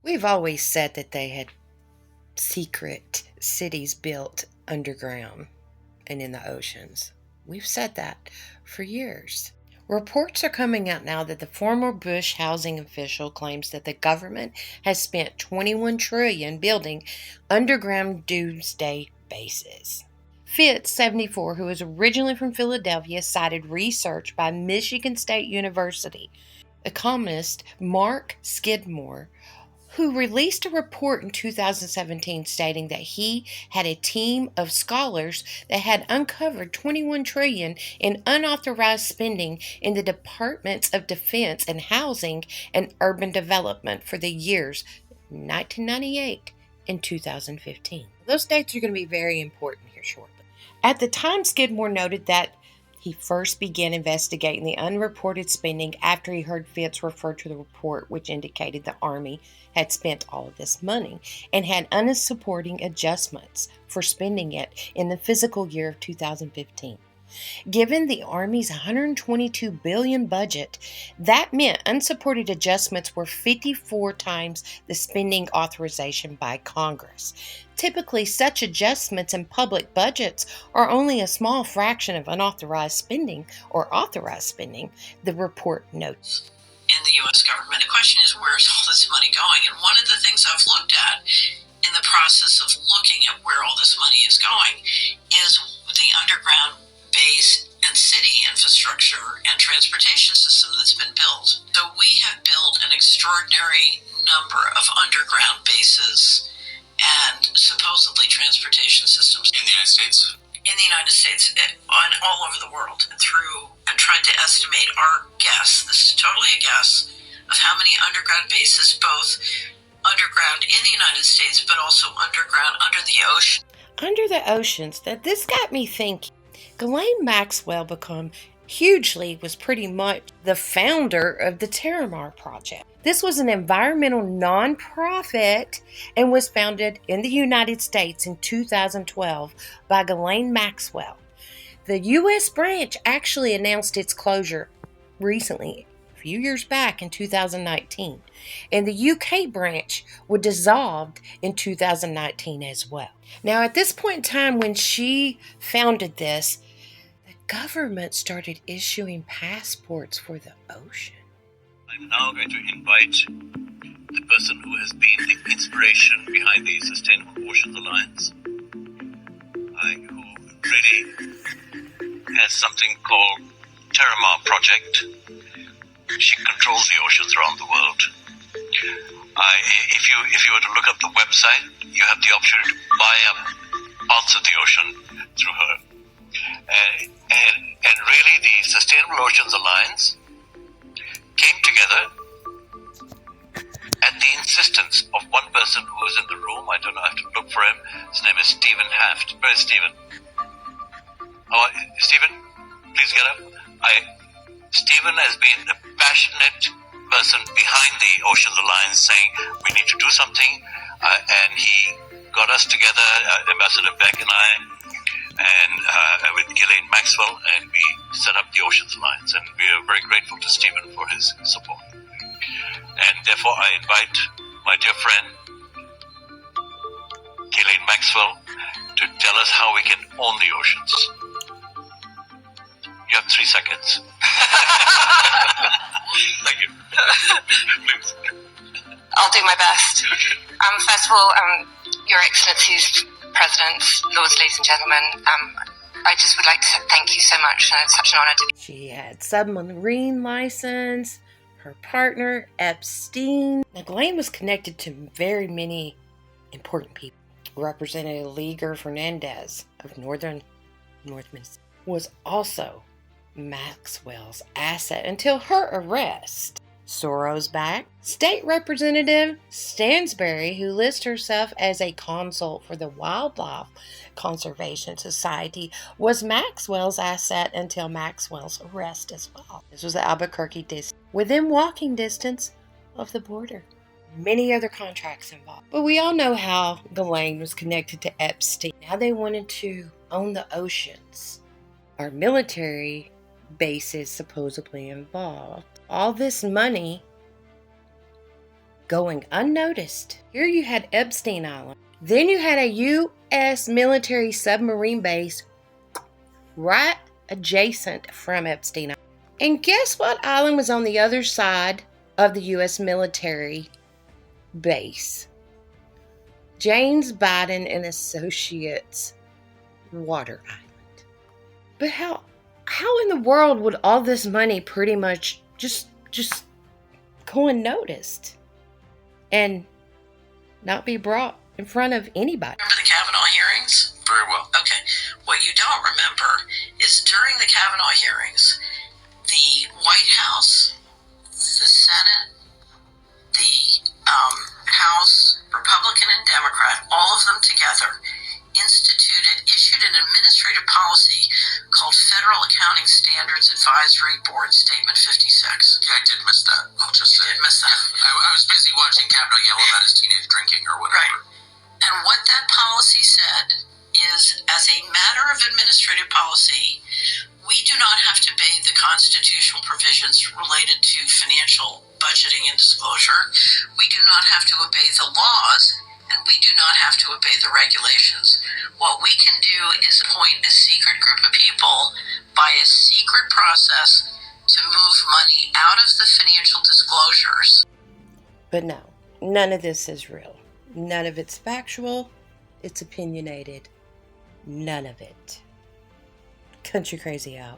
We've always said that they had secret cities built underground and in the oceans. We've said that for years. Reports are coming out now that the former Bush housing official claims that the government has spent 21 trillion building underground doomsday bases. Fitz, 74, who is originally from Philadelphia, cited research by Michigan State University economist Mark Skidmore, who released a report in 2017 stating that he had a team of scholars that had uncovered 21 trillion in unauthorized spending in the Departments of Defense and Housing and Urban Development for the years 1998 and 2015. Those dates are going to be very important here shortly. At the time, Skidmore noted that he first began investigating the unreported spending after he heard Fitz refer to the report, which indicated the Army had spent all of this money and had unsupporting adjustments for spending it in the fiscal year of 2015. Given the Army's $122 billion budget, that meant unsupported adjustments were 54 times the spending authorization by Congress. Typically, such adjustments in public budgets are only a small fraction of unauthorized spending or authorized spending, the report notes. In the U.S. government, the question is, where's all this money going? And one of the things I've looked at in the process of looking at where all this money is going is the underground base and city infrastructure and transportation system that's been built. So we have built an extraordinary number of underground bases and supposedly transportation systems. In the United States? In the United States, and all over the world. And tried to estimate our guess, this is totally a guess, of how many underground bases, both underground in the United States, but also underground under the ocean. Under the oceans, that this got me thinking. Ghislaine Maxwell was pretty much the founder of the Terramar Project. This was an environmental nonprofit and was founded in the United States in 2012 by Ghislaine Maxwell. The U.S. branch actually announced its closure recently, a few years back in 2019, and the UK branch was dissolved in 2019 as well. Now, at this point in time when she founded this, government started issuing passports for the ocean. I'm now going to invite the person who has been the inspiration behind the Sustainable Oceans Alliance, who really has something called Terramar Project. She controls the oceans around the world. If you were to look up the website, you have the opportunity to buy up parts of the ocean through her. And really, the Sustainable Oceans Alliance came together at the insistence of one person who was in the room. I don't know, I have to look for him. His name is Stephen Haft. Where is Stephen? Oh, Stephen, please get up. Stephen has been a passionate person behind the Oceans Alliance, saying we need to do something, and he got us together, Ambassador Beck and I, and with Ghislaine Maxwell, and we set up the Oceans Alliance, and we are very grateful to Stephen for his support. And therefore, I invite my dear friend Ghislaine Maxwell to tell us how we can own the oceans. You have 3 seconds. Thank you. Please. I'll do my best. First of all, Your Excellencies, Presidents, Lords, ladies and gentlemen, I just would like to thank you so much. It's such an honor to be. She had submarine license, her partner, Epstein. Now, Ghislaine was connected to very many important people. Representative Liger Fernandez of North Minnesota was also Maxwell's asset until her arrest. Soros back. State Representative Stansbury, who lists herself as a consult for the Wildlife Conservation Society, was Maxwell's asset until Maxwell's arrest as well. This was the Albuquerque district, within walking distance of the border. Many other contracts involved. But we all know how Ghislaine was connected to Epstein. Now they wanted to own the oceans. Our military bases supposedly involved. All this money going unnoticed. Here you had Epstein Island. Then you had a U.S. military submarine base right adjacent from Epstein Island. And guess what island was on the other side of the U.S. military base? James Biden and Associates Water Island. But how in the world would all this money pretty much just go unnoticed and not be brought in front of anybody? Remember the Kavanaugh hearings? Very well. Okay. What you don't remember is during the Kavanaugh hearings, the White House, the Senate, the House, Republican and Democrat, all of them together, issued an administrative policy called Federal Accounting Standards Advisory Board Statement 56. Yeah, I did miss that. I'll just say. You did miss that. I was busy watching Kavanaugh yell about his teenage drinking or whatever. Right. And what that policy said is, as a matter of administrative policy, we do not have to obey the constitutional provisions related to financial budgeting and disclosure. We do not have to obey the laws, and we do not have to obey the regulations. What we can do is appoint a secret group of people by a secret process to move money out of the financial disclosures. But no, none of this is real. None of it's factual. It's opinionated. None of it. Country Crazy out.